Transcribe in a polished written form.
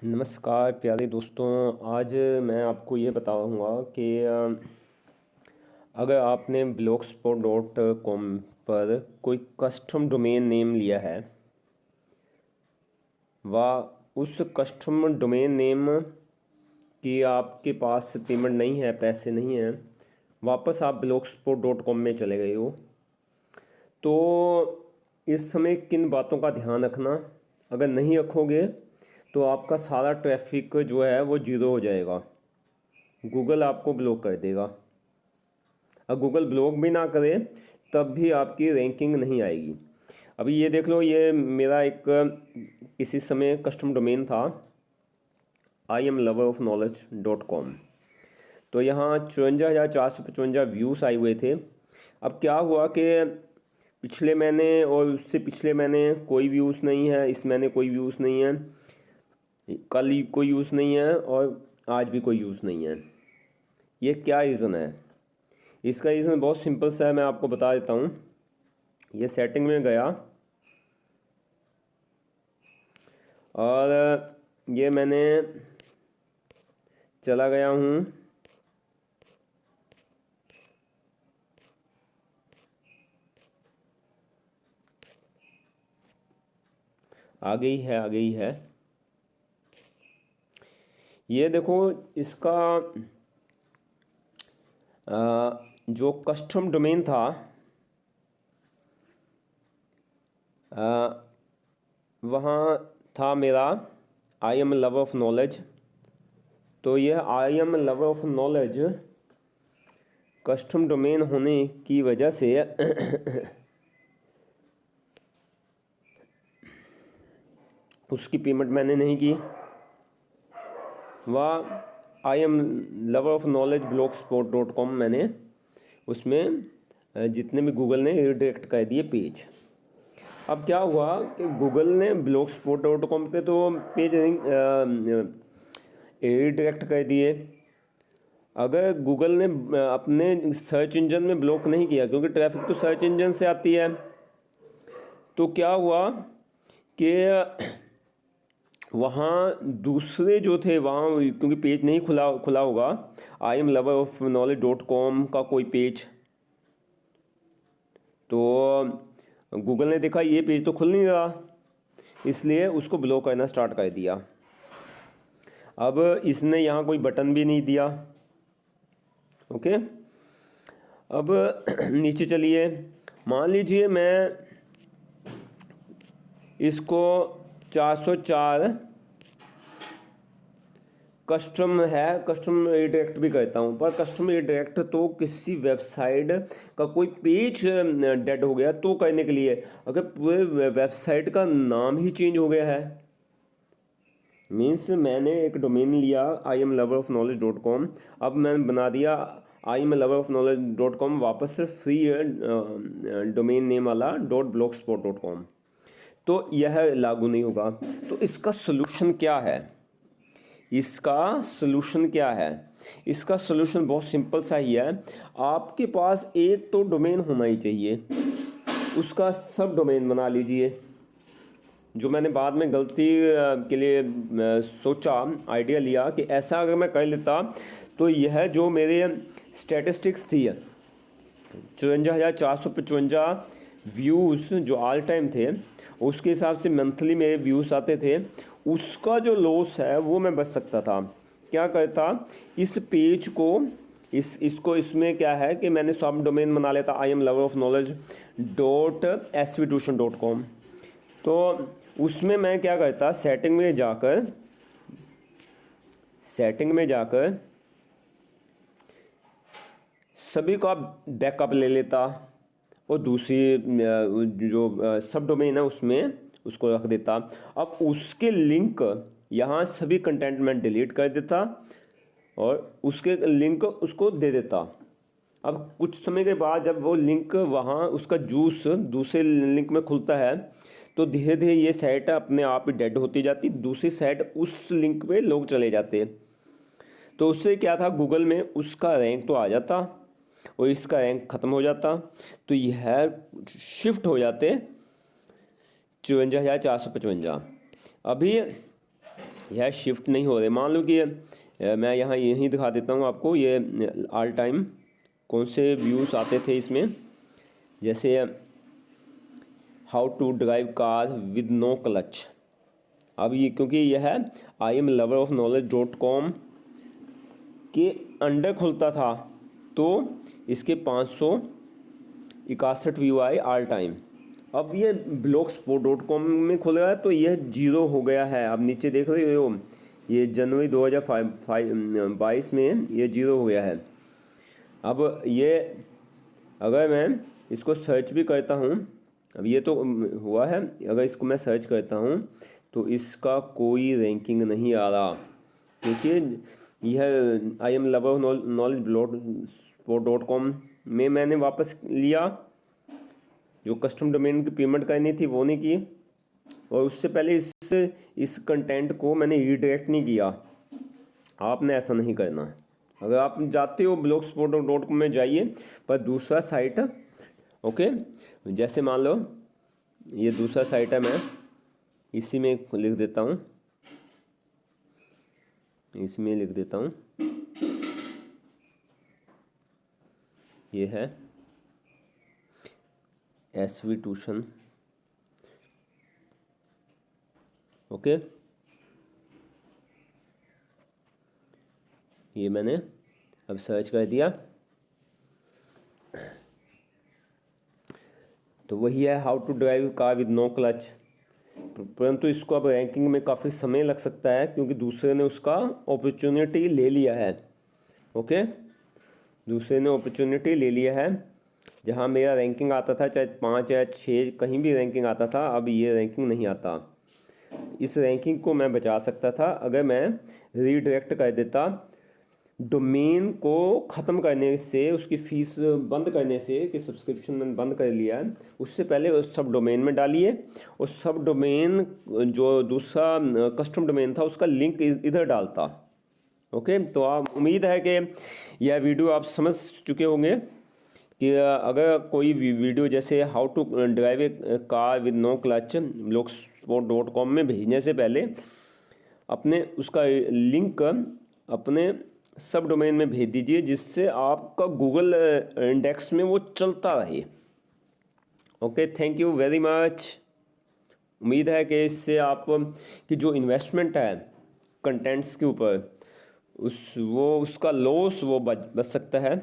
नमस्कार प्यारे दोस्तों। आज मैं आपको ये बताऊंगा कि अगर आपने blogspot.com पर कोई कस्टम डोमेन नेम लिया है व उस कस्टम डोमेन नेम की आपके पास पेमेंट नहीं है, पैसे नहीं हैं, वापस आप blogspot.com में चले गए हो, तो इस समय किन बातों का ध्यान रखना। अगर नहीं रखोगे तो आपका सारा ट्रैफिक जो है वो जीरो हो जाएगा, गूगल आपको ब्लॉक कर देगा। अब गूगल ब्लॉक भी ना करे तब भी आपकी रैंकिंग नहीं आएगी। अभी ये देख लो, ये मेरा एक किसी समय कस्टम डोमेन था IamLoverOfKnowledge.com। तो यहाँ 54,455 व्यूज़ आए हुए थे। अब क्या हुआ कि पिछले महीने और उससे पिछले महीने कोई व्यूज़ नहीं है, इस महीने कोई व्यूज़ नहीं है, कल कोई यूज़ नहीं है और आज भी कोई यूज़ नहीं है। ये क्या रीज़न है? इसका रीज़न बहुत सिंपल सा है, मैं आपको बता देता हूँ। ये सेटिंग में गया और ये मैंने चला गया हूँ आ गई है। ये देखो, इसका जो कस्टम डोमेन था वहाँ था मेरा I am lover of knowledge. तो यह I am lover of knowledge custom domain होने की वजह से उसकी पेमेंट मैंने नहीं की। वह I am lover of knowledge blogspot.com मैंने उसमें जितने भी गूगल ने रिडायरेक्ट कर दिए पेज। अब क्या हुआ कि गूगल ने blogspot.com पे तो पेज रिडायरेक्ट कर दिए। अगर गूगल ने अपने सर्च इंजन में ब्लॉक नहीं किया, क्योंकि ट्रैफिक तो सर्च इंजन से आती है, तो क्या हुआ कि वहाँ दूसरे जो थे वहाँ, क्योंकि पेज नहीं खुला होगा IamLoverOfKnowledge.com का कोई पेज, तो गूगल ने देखा ये पेज तो खुल नहीं रहा, इसलिए उसको ब्लॉक करना स्टार्ट कर दिया। अब इसने यहाँ कोई बटन भी नहीं दिया। ओके, अब नीचे चलिए। मान लीजिए मैं इसको 404 कस्टम है, कस्टम रिडायरेक्ट भी करता हूँ, पर कस्टम रिडायरेक्ट तो किसी वेबसाइट का कोई पेज डेड हो गया तो करने के लिए। अगर पूरे वेबसाइट का नाम ही चेंज हो गया है, मीन्स मैंने एक डोमेन लिया IamLoverOfKnowledge.com, अब मैंने बना दिया IamLoverOfKnowledge.com वापस से फ्री डोमेन नेम वाला .blogspot.com, तो यह लागू नहीं होगा। तो इसका सोल्यूशन क्या है? इसका सोल्यूशन बहुत सिंपल सा ही है। आपके पास एक तो डोमेन होना ही चाहिए, उसका सब डोमेन बना लीजिए। जो मैंने बाद में गलती के लिए सोचा, आइडिया लिया कि ऐसा अगर मैं कर लेता तो यह जो मेरे स्टैटिस्टिक्स थी 54,455 व्यूज़ जो ऑल टाइम थे, उसके हिसाब से मंथली मेरे व्यूज़ आते थे, उसका जो लॉस है वो मैं बच सकता था। क्या करता, इस पेज को इसको इसमें क्या है कि मैंने सब डोमेन बना लेता IamLoverOfKnowledge.svtuition.com। तो उसमें मैं क्या करता, सेटिंग में जाकर सभी का बैकअप ले लेता और दूसरी जो सब डोमेन है उसमें उसको रख देता। अब उसके लिंक यहाँ सभी कंटेंट में डिलीट कर देता और उसके लिंक उसको दे देता। अब कुछ समय के बाद जब वो लिंक वहाँ उसका जूस दूसरे लिंक में खुलता है, तो धीरे धीरे ये साइट अपने आप ही डेड होती जाती, दूसरी साइट उस लिंक पे लोग चले जाते। तो उससे क्या था, गूगल में उसका रैंक तो आ जाता और इसका रैंक ख़त्म हो जाता। तो यह शिफ्ट हो जाते 54,455। अभी यह शिफ्ट नहीं हो रहे। मान लो कि मैं यहाँ यहीं दिखा देता हूँ आपको, ये ऑल टाइम कौन से व्यूज़ आते थे इसमें, जैसे how to drive car with no clutch. अब ये क्योंकि यह है IAMLoverOfKnowledge.com के अंडर खुलता था, तो इसके 561 व्यू आए ऑल टाइम। अब ये blogspot.com में खुल रहा है तो यह 0 हो गया है। अब नीचे देख रहे हो, ये जनवरी 2022 में ये 0 हो गया है। अब ये अगर मैं इसको सर्च भी करता हूँ, अब ये तो हुआ है, अगर इसको मैं सर्च करता हूँ तो इसका कोई रैंकिंग नहीं आ रहा, क्योंकि यह IAMLoverKnowledge.com में मैंने वापस लिया, जो कस्टम डोमेन की पेमेंट करनी थी वो नहीं की, और उससे पहले इस कंटेंट को मैंने रीडायरेक्ट नहीं किया। आपने ऐसा नहीं करना। अगर आप जाते हो blogspot.com में जाइए, पर दूसरा साइट, ओके, जैसे मान लो ये दूसरा साइट है, मैं इसी में लिख देता हूँ, इसमें लिख देता हूँ, ये है SV ट्यूशन, ओके। ये मैंने अब सर्च कर दिया, तो वही है how to drive car with no clutch. परंतु इसको अब रैंकिंग में काफ़ी समय लग सकता है, क्योंकि दूसरे ने उसका अपॉर्चुनिटी ले लिया है, ओके। दूसरे ने अपॉर्चुनिटी ले लिया है। जहाँ मेरा रैंकिंग आता था, चाहे 5 या 6 कहीं भी रैंकिंग आता था, अब ये रैंकिंग नहीं आता। इस रैंकिंग को मैं बचा सकता था अगर मैं रीडायरेक्ट कर देता। डोमेन को ख़त्म करने से, उसकी फ़ीस बंद करने से, कि सब्सक्रिप्शन मैंने बंद कर लिया है, उससे पहले उस सब डोमेन में डालिए, और सब डोमेन जो दूसरा कस्टम डोमेन था उसका लिंक इधर डालता, ओके। तो आप, उम्मीद है कि यह वीडियो आप समझ चुके होंगे कि अगर कोई वीडियो जैसे how to drive a car with no clutch blogspot.com में भेजने से पहले अपने उसका लिंक अपने सब डोमेन में भेज दीजिए, जिससे आपका गूगल इंडेक्स में वो चलता रहे, okay. Thank you very much. उम्मीद है कि इससे आप की जो इन्वेस्टमेंट है कंटेंट्स के ऊपर, उसका लॉस वो बच सकता है।